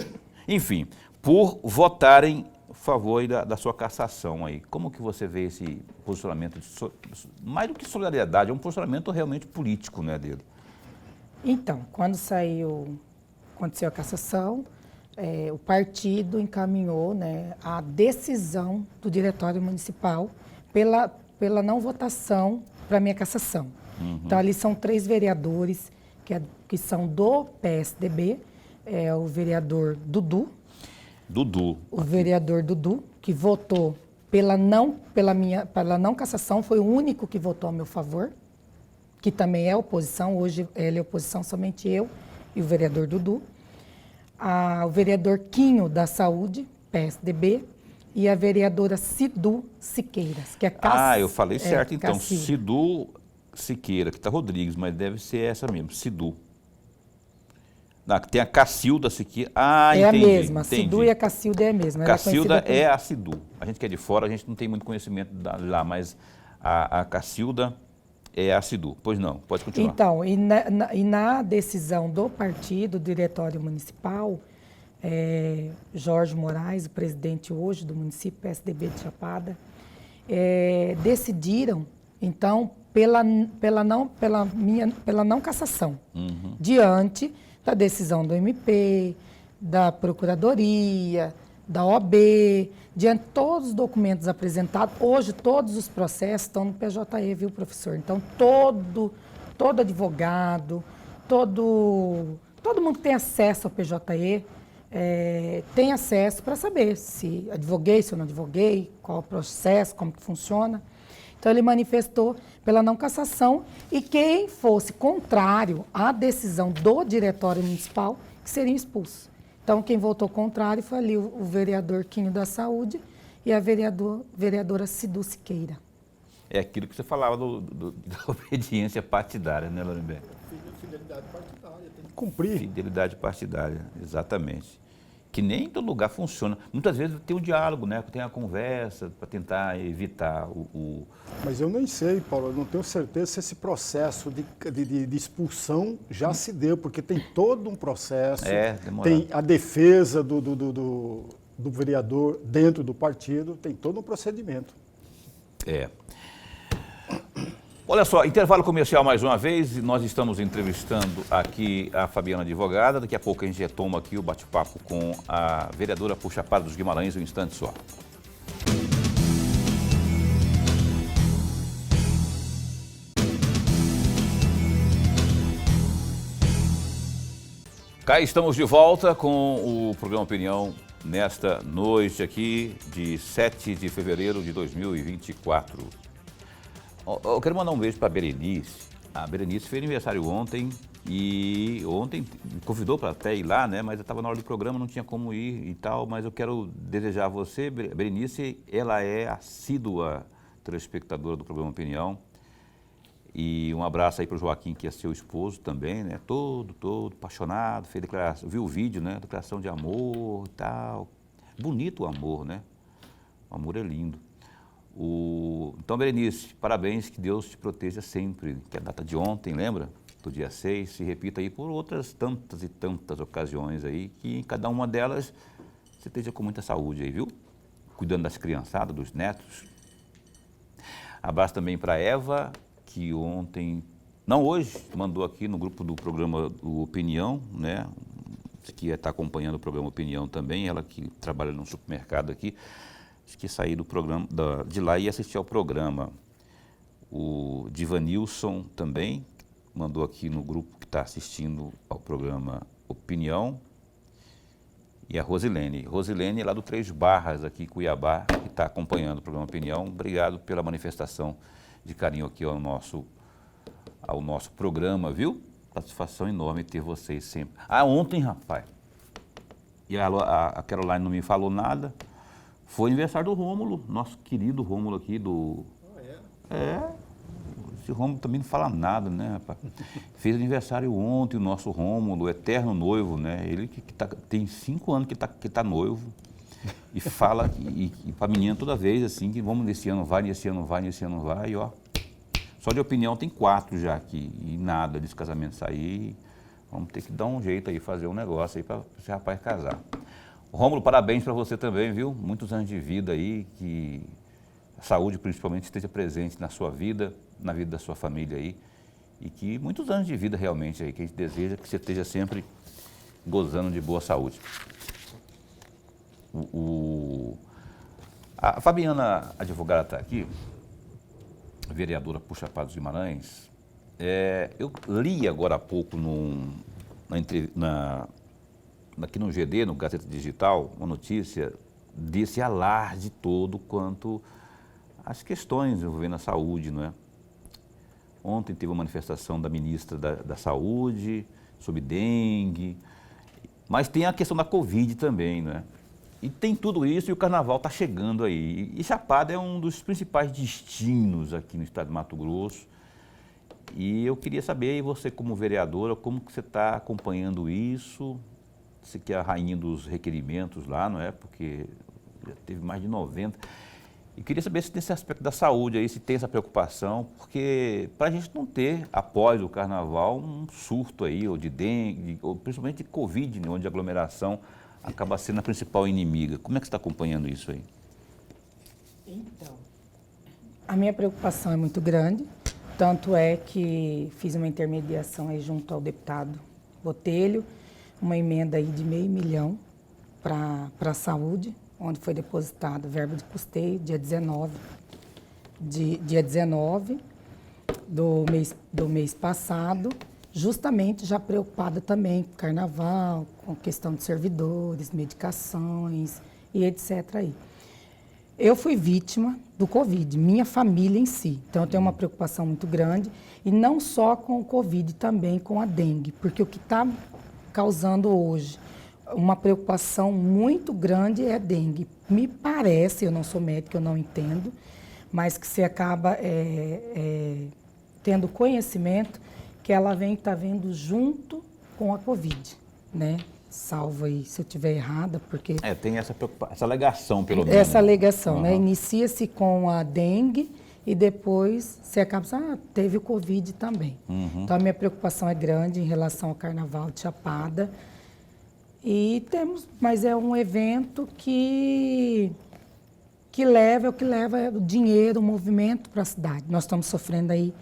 Enfim, por votarem a favor aí da sua cassação aí. Como que você vê esse posicionamento, mais do que solidariedade, é um posicionamento realmente político, né, dele? Então, quando aconteceu a cassação, o partido encaminhou, né, a decisão do diretório municipal pela não votação para a minha cassação. Então, ali são 3 vereadores que são do PSDB, o vereador Dudu, o vereador Dudu, que votou pela não cassação, foi o único que votou a meu favor, que também é oposição, hoje ele é oposição, somente eu e o vereador Dudu. O vereador Quinho, da Saúde, PSDB, e a vereadora Cidu Siqueiras, que é eu falei certo então, Cacilda. Cidu Siqueira, que está Rodrigues, mas deve ser essa mesmo, Cidu. Não, tem a Cacilda Siqueira. É entendi, a mesma, entendi. Cidu e a Cacilda é a mesma. Cacilda é a Cidu. A gente que é de fora, a gente não tem muito conhecimento lá, mas a Cacilda é a Cidu. Pois não, pode continuar. Então, e na decisão do partido, do diretório municipal, Jorge Moraes, o presidente hoje do município PSDB de Chapada, decidiram, então, pela não cassação, diante da decisão do MP, da Procuradoria, da OAB, diante de todos os documentos apresentados. Hoje, todos os processos estão no PJE, viu, professor? Então, todo advogado, todo mundo que tem acesso ao PJE, tem acesso para saber se advoguei, se eu não advoguei, qual o processo, como que funciona. Então, ele manifestou pela não cassação e quem fosse contrário à decisão do diretório municipal, que seriam expulsos. Então, quem votou contrário foi ali o vereador Quinho da Saúde e a vereadora Cidu Siqueira. É aquilo que você falava da obediência partidária, né, Lorenberg? Fidelidade partidária, tem que cumprir. Fidelidade partidária, exatamente. Que nem em todo lugar funciona. Muitas vezes tem o diálogo, né? Tem a conversa para tentar evitar o... Mas eu nem sei, Paulo, eu não tenho certeza se esse processo de expulsão já se deu, porque tem todo um processo, tem a defesa do vereador dentro do partido, tem todo um procedimento. Olha só, intervalo comercial mais uma vez, e nós estamos entrevistando aqui a Fabiana Advogada, daqui a pouco a gente retoma aqui o bate-papo com a vereadora por Chapada dos Guimarães, um instante só. Cá estamos de volta com o programa Opinião nesta noite aqui de 7 de fevereiro de 2024. Eu quero mandar um beijo para a Berenice. A Berenice fez aniversário ontem e ontem me convidou para até ir lá, né? Mas eu estava na hora do programa, não tinha como ir e tal. Mas eu quero desejar a você, Berenice, ela é assídua telespectadora do programa Opinião. E um abraço aí para o Joaquim, que é seu esposo também, né? Todo apaixonado, fez declaração, viu o vídeo, né? Declaração de amor e tal. Bonito o amor, né? O amor é lindo. Então, Berenice, parabéns, que Deus te proteja sempre, que a data de ontem, lembra? Do dia 6, se repita aí por outras tantas e tantas ocasiões aí, que em cada uma delas você esteja com muita saúde aí, viu? Cuidando das criançadas, dos netos. Abraço também para Eva, que ontem, não hoje, mandou aqui no grupo do programa do Opinião, né? Que está acompanhando o programa Opinião também, ela que trabalha num supermercado aqui, que sair do programa, de lá e assistir ao programa. O Divanilson também mandou aqui no grupo que está assistindo ao programa Opinião. E a Rosilene. Rosilene é lá do Três Barras, aqui em Cuiabá, que está acompanhando o programa Opinião. Obrigado pela manifestação de carinho aqui ao nosso programa, viu? Satisfação enorme ter vocês sempre. Ah, ontem, rapaz, e a Caroline não me falou nada, foi aniversário do Rômulo, nosso querido Rômulo aqui do... Esse Rômulo também não fala nada, né, rapaz? Fez aniversário ontem, o nosso Rômulo, o eterno noivo, né? Ele que tem 5 anos que tá noivo e fala e pra menina toda vez assim, que vamos nesse ano vai, nesse ano vai, nesse ano vai, e ó. Só de opinião tem 4 já aqui, e nada desse casamento sair. Vamos ter que dar um jeito aí, fazer um negócio aí para esse rapaz casar. Rômulo, parabéns para você também, viu? Muitos anos de vida aí, que a saúde principalmente esteja presente na sua vida, na vida da sua família aí. E que muitos anos de vida realmente aí, que a gente deseja que você esteja sempre gozando de boa saúde. A Fabiana, advogada, está aqui, vereadora por Chapada dos Guimarães. Eu li agora há pouco aqui no GD, no Gazeta Digital, uma notícia desse alarde todo quanto às questões envolvendo a saúde, não é? Ontem teve uma manifestação da ministra da Saúde sobre dengue, mas tem a questão da Covid também, não é? E tem tudo isso e o carnaval está chegando aí. E Chapada é um dos principais destinos aqui no estado de Mato Grosso. E eu queria saber, e você como vereadora, como que você está acompanhando isso? Você que é a rainha dos requerimentos lá, não é? Porque já teve mais de 90. E queria saber se nesse aspecto da saúde aí, se tem essa preocupação, porque para a gente não ter, após o carnaval, um surto aí, ou de dengue, ou principalmente de Covid, onde a aglomeração acaba sendo a principal inimiga. Como é que você está acompanhando isso aí? Então, a minha preocupação é muito grande, tanto é que fiz uma intermediação aí junto ao deputado Botelho, uma emenda aí de R$500 mil para a saúde, onde foi depositado verba de custeio dia 19 do mês passado, justamente já preocupada também com carnaval, com questão de servidores, medicações e etc. aí. Eu fui vítima do Covid, minha família em si, então eu tenho uma preocupação muito grande, e não só com o Covid, também com a dengue, porque o que está causando hoje uma preocupação muito grande é a dengue. Me parece, eu não sou médica, eu não entendo, mas que você acaba tendo conhecimento que ela está vindo junto com a Covid, né? Salvo aí se eu estiver errada, porque... tem essa alegação, pelo menos. Essa alegação, né? Inicia-se com a dengue e depois você acaba teve o Covid também. Então a minha preocupação é grande em relação ao Carnaval de Chapada. Mas é um evento que leva o dinheiro, o movimento para a cidade. Nós estamos sofrendo aí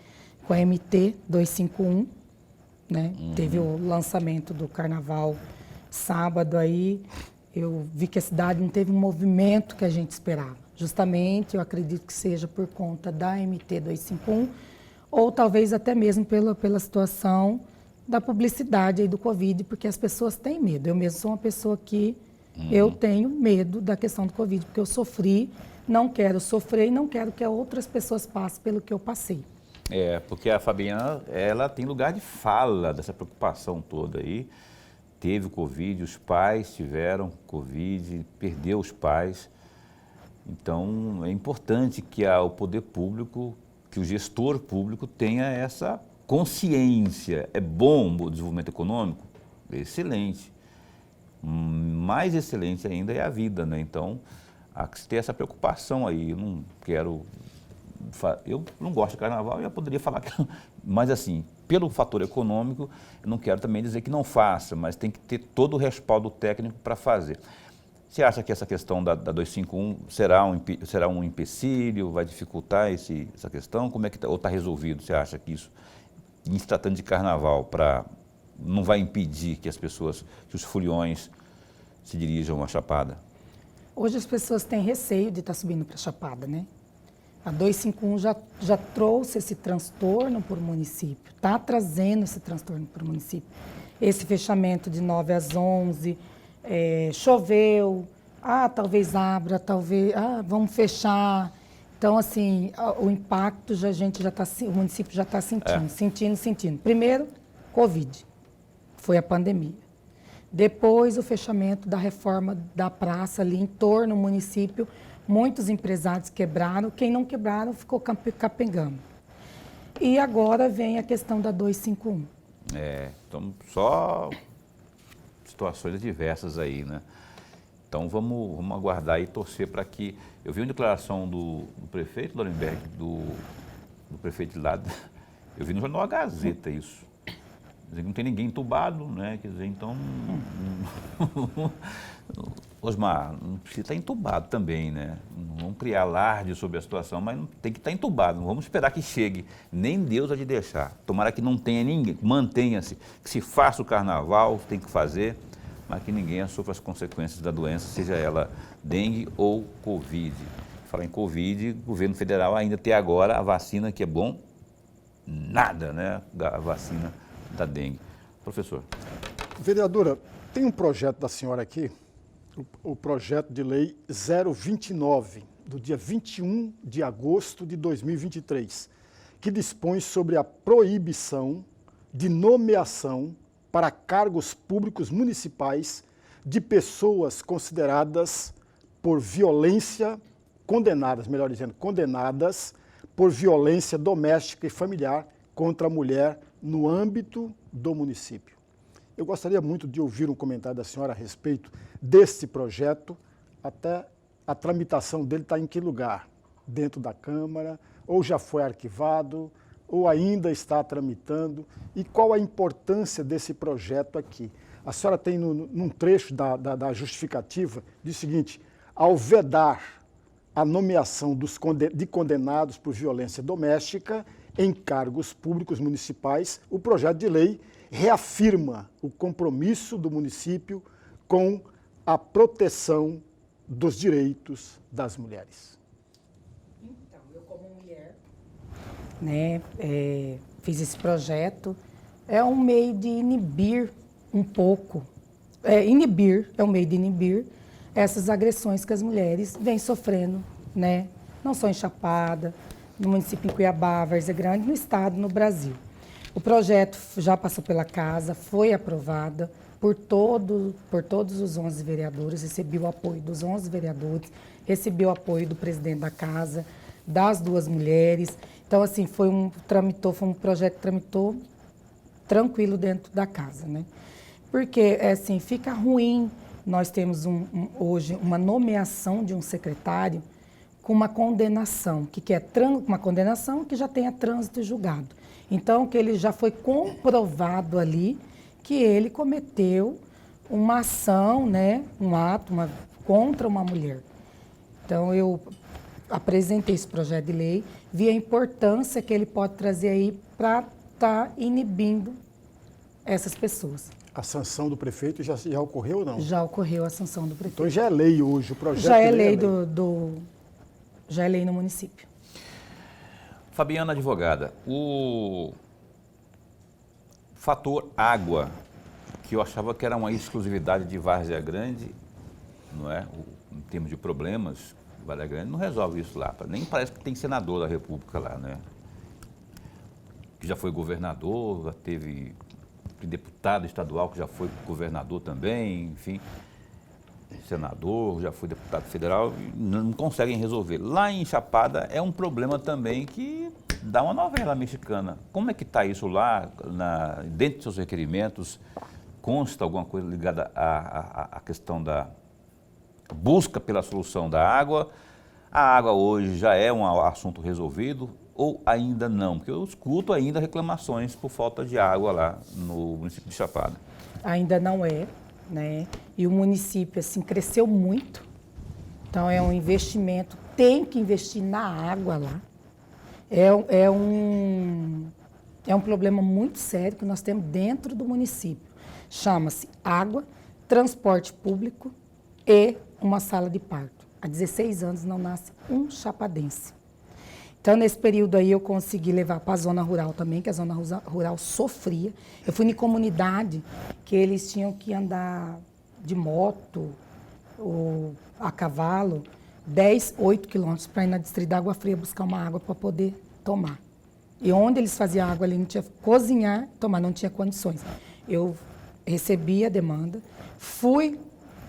com a MT 251, né? Teve o lançamento do Carnaval sábado aí, eu vi que a cidade não teve um movimento que a gente esperava. Justamente, eu acredito que seja por conta da MT 251, ou talvez até mesmo pela situação da publicidade aí do Covid, porque as pessoas têm medo. Eu mesmo sou uma pessoa que eu tenho medo da questão do Covid, porque eu sofri, não quero sofrer e não quero que outras pessoas passem pelo que eu passei. Porque a Fabiana, ela tem lugar de fala dessa preocupação toda aí. Teve o Covid, os pais tiveram Covid, perdeu os pais. Então, é importante que o poder público, que o gestor público tenha essa consciência. É bom o desenvolvimento econômico? Excelente. Mais excelente ainda é a vida, né? Então, há que ter essa preocupação aí. Eu não gosto de carnaval, eu poderia falar que... Mas assim, pelo fator econômico, eu não quero também dizer que não faça, mas tem que ter todo o respaldo técnico para fazer. Você acha que essa questão da 251 será um empecilho, vai dificultar essa questão? Como é que ou está resolvido? Você acha que isso, em se tratando de carnaval, não vai impedir que os foliões se dirijam à Chapada? Hoje as pessoas têm receio de estar subindo para a Chapada, né? A 251 já trouxe esse transtorno para o município, está trazendo esse transtorno para o município. Esse fechamento de 9 às 11, choveu, talvez abra, talvez, vamos fechar. Então, assim, o impacto o município já está sentindo. Primeiro, Covid, foi a pandemia. Depois, o fechamento da reforma da praça ali em torno do município. Muitos empresários quebraram, quem não quebraram ficou capengando. E agora vem a questão da 251. Então, só situações diversas aí, né? Então, vamos aguardar e torcer para que... Eu vi uma declaração do prefeito Lorenberg, do prefeito de lá, eu vi no jornal A Gazeta isso. Dizer que não tem ninguém entubado, né? Quer dizer, então... Osmar, não precisa estar entubado também, né? Não vamos criar alarde sobre a situação, mas não tem que estar entubado. Não vamos esperar que chegue. Nem Deus há de deixar. Tomara que não tenha ninguém, mantenha-se, que se faça o carnaval, tem que fazer, mas que ninguém sofra as consequências da doença, seja ela dengue ou Covid. Falar em Covid, o governo federal ainda tem agora a vacina, que é bom, nada, né? A vacina da dengue. Professor. Vereadora, tem um projeto da senhora aqui, o projeto de lei 029, do dia 21 de agosto de 2023, que dispõe sobre a proibição de nomeação para cargos públicos municipais de pessoas consideradas por violência, condenadas por violência doméstica e familiar contra a mulher no âmbito do município. Eu gostaria muito de ouvir um comentário da senhora a respeito deste projeto, até a tramitação dele está em que lugar? Dentro da Câmara, ou já foi arquivado, ou ainda está tramitando? E qual a importância desse projeto aqui? A senhora tem num trecho da justificativa, diz o seguinte: ao vedar a nomeação de condenados por violência doméstica em cargos públicos municipais, o projeto de lei reafirma o compromisso do município com a proteção dos direitos das mulheres. Então, eu como mulher, né, fiz esse projeto, é um meio de inibir um pouco, é um meio de inibir essas agressões que as mulheres vêm sofrendo, né, não só em Chapada, no município de Cuiabá, Várzea Grande, no estado, no Brasil. O projeto já passou pela casa, foi aprovado por todos os 11 vereadores, recebi o apoio dos 11 vereadores, recebi o apoio do presidente da casa, das duas mulheres. Então, assim, foi um projeto que tramitou tranquilo dentro da casa, né? Porque, assim, fica ruim nós temos hoje uma nomeação de um secretário com uma condenação, uma condenação que já tenha trânsito julgado. Então, que ele já foi comprovado ali que ele cometeu uma ação, né, um ato contra uma mulher. Então, eu apresentei esse projeto de lei, vi a importância que ele pode trazer aí para estar inibindo essas pessoas. A sanção do prefeito já ocorreu ou não? Já ocorreu a sanção do prefeito. Então já é lei hoje, o projeto já é de lei lei já é lei no município. Fabiana, advogada, o fator água, que eu achava que era uma exclusividade de Várzea Grande, não é? Em termos de problemas, Várzea Grande não resolve isso lá. Nem parece que tem senador da República lá, né? Que já foi governador, já teve deputado estadual que já foi governador também, enfim, senador, já foi deputado federal, não conseguem resolver. Lá em Chapada é um problema também que dá uma novela mexicana. Como é que está isso lá, dentro dos seus requerimentos? Consta alguma coisa ligada à questão da busca pela solução da água? A água hoje já é um assunto resolvido ou ainda não? Porque eu escuto ainda reclamações por falta de água lá no município de Chapada. Ainda não é, né? E o município, assim, cresceu muito. Então, é um investimento, tem que investir na água lá. É um problema muito sério que nós temos dentro do município. Chama-se água, transporte público e uma sala de parto. Há 16 anos não nasce um chapadense. Então, nesse período aí, eu consegui levar para a zona rural também, que a zona rural sofria. Eu fui em comunidade que eles tinham que andar de moto ou a cavalo 8 quilômetros para ir na distrito da Água Fria buscar uma água para poder tomar. E onde eles faziam água ali, não tinha cozinhar, tomar, não tinha condições. Eu recebi a demanda, fui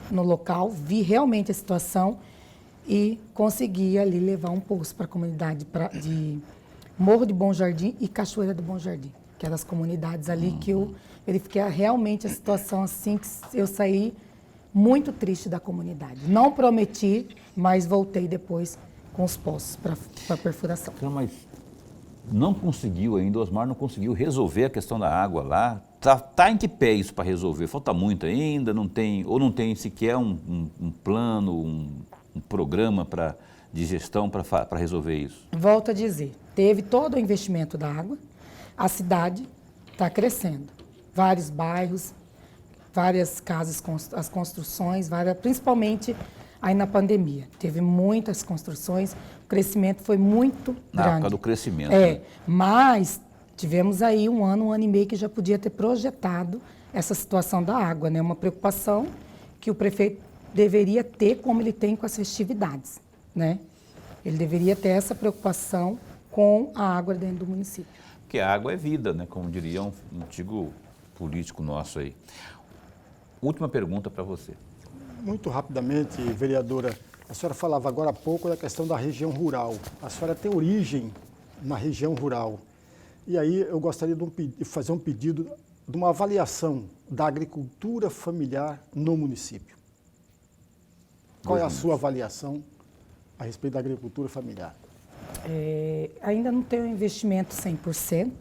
no local, vi realmente a situação e consegui ali levar um poço para a comunidade de Morro de Bom Jardim e Cachoeira do Bom Jardim, que eram as comunidades ali que eu verifiquei realmente a situação assim, que eu saí muito triste da comunidade. Não prometi, mas voltei depois com os poços para perfuração. Então, mas não conseguiu ainda, o Osmar não conseguiu resolver a questão da água lá. Tá em que pé isso para resolver? Falta muito ainda, não tem sequer um plano, um programa de gestão para resolver isso? Volto a dizer, teve todo o investimento da água, a cidade está crescendo. Vários bairros, várias casas, as construções, principalmente aí na pandemia. Teve muitas construções, o crescimento foi muito grande. Na época do crescimento. Né? Mas tivemos aí um ano e meio que já podia ter projetado essa situação da água, né? Uma preocupação que o prefeito deveria ter, como ele tem com as festividades, né? Ele deveria ter essa preocupação com a água dentro do município. Porque a água é vida, né? Como diria um antigo político nosso aí. Última pergunta para você. Muito rapidamente, vereadora, a senhora falava agora há pouco da questão da região rural. A senhora tem origem na região rural. E aí eu gostaria de fazer um pedido de uma avaliação da agricultura familiar no município. Qual é a sua avaliação a respeito da agricultura familiar? Ainda não tem um investimento 100%.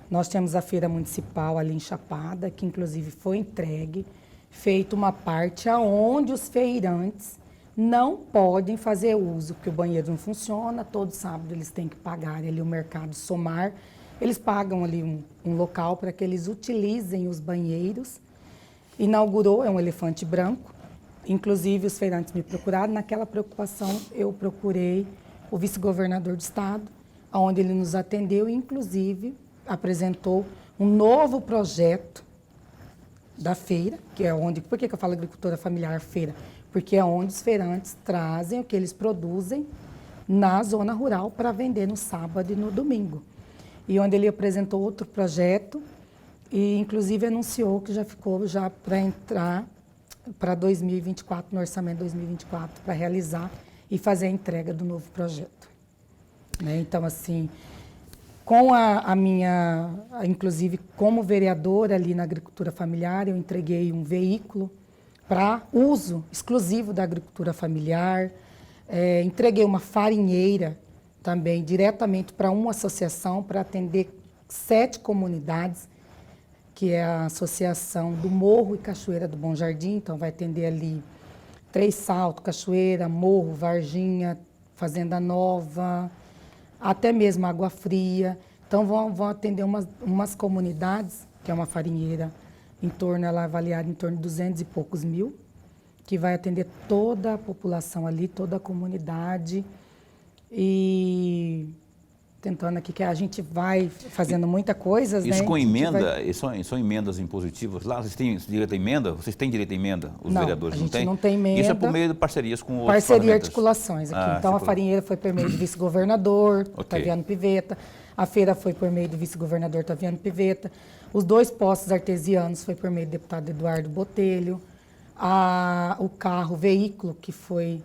Nós temos a feira municipal ali em Chapada, que inclusive foi entregue, feito uma parte aonde os feirantes não podem fazer uso, porque o banheiro não funciona, todo sábado eles têm que pagar ali o mercado Somar, eles pagam ali um local para que eles utilizem os banheiros. Inaugurou, é um elefante branco, inclusive os feirantes me procuraram, naquela preocupação eu procurei o vice-governador do estado, onde ele nos atendeu e inclusive apresentou um novo projeto da feira, que é onde... Por que eu falo agricultura familiar feira? Porque é onde os feirantes trazem o que eles produzem na zona rural para vender no sábado e no domingo. E onde ele apresentou outro projeto e inclusive anunciou que já ficou para entrar para 2024, no orçamento 2024, para realizar e fazer a entrega do novo projeto. Né? Então, assim, com a minha, inclusive como vereadora ali na agricultura familiar, eu entreguei um veículo para uso exclusivo da agricultura familiar, entreguei uma farinheira também diretamente para uma associação para atender 7 comunidades, que é a Associação do Morro e Cachoeira do Bom Jardim, então vai atender ali Três Saltos, Cachoeira, Morro, Varginha, Fazenda Nova, até mesmo Água Fria. Então vão atender umas comunidades, que é uma farinheira, ela é avaliada em torno de 200 e poucos mil, que vai atender toda a população ali, toda a comunidade. E tentando aqui que a gente vai fazendo muita coisa, né? Isso com emenda, são emendas impositivas lá? Vocês têm direito a emenda? Vocês têm direito a emenda, os vereadores? A gente não tem emenda. Isso é por meio de parcerias com outros Parceria e articulações aqui. Então, a por... farinheira foi por meio do vice-governador, Taviano Pivetta. A feira foi por meio do vice-governador Taviano Pivetta. Os 2 postos artesianos foi por meio do deputado Eduardo Botelho. O carro, o veículo, que foi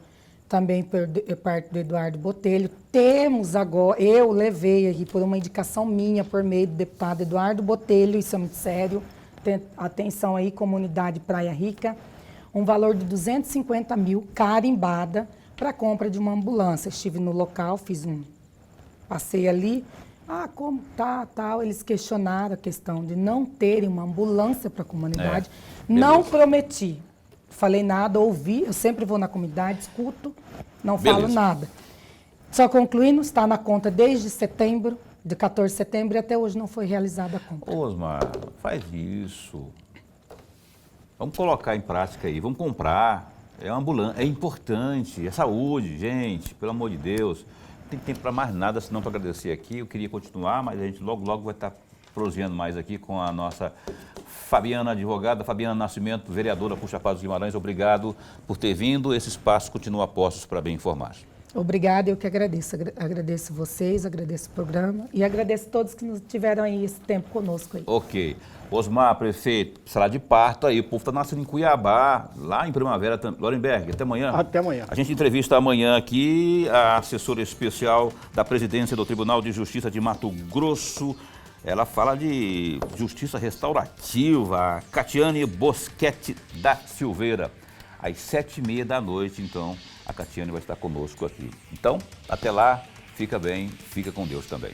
também por parte do Eduardo Botelho. Temos agora, eu levei aqui por uma indicação minha, por meio do deputado Eduardo Botelho, isso é muito sério, atenção aí, comunidade Praia Rica, um valor de 250 mil, carimbada, para a compra de uma ambulância. Estive no local, passei ali, como tal, eles questionaram a questão de não terem uma ambulância para a comunidade, não prometi. Falei nada, ouvi, eu sempre vou na comunidade, escuto, não falo nada. Só concluindo, está na conta desde setembro, de 14 de setembro, e até hoje não foi realizada a compra. Osmar, faz isso. Vamos colocar em prática aí, vamos comprar. É uma ambulância, é importante, é saúde, gente, pelo amor de Deus. tem tempo para mais nada, senão para agradecer aqui. Eu queria continuar, mas a gente logo vai estar prosseguindo mais aqui com a nossa Fabiana advogada, Fabiana Nascimento, vereadora por Chapada dos Guimarães. Obrigado por ter vindo. Esse espaço continua a postos para bem informar. Obrigada, eu que agradeço. Agradeço vocês, agradeço o programa e agradeço a todos que nos tiveram aí esse tempo conosco aí. Ok. Osmar, prefeito, sala de parto aí, o povo está nascendo em Cuiabá, lá em Primavera também. Lorenberg, até amanhã. Até amanhã. A gente entrevista amanhã aqui a assessora especial da presidência do Tribunal de Justiça de Mato Grosso. Ela fala de justiça restaurativa, Catiane Boschetti da Silveira. Às 7h30 da noite, então, a Catiane vai estar conosco aqui. Então, até lá, fica bem, fica com Deus também.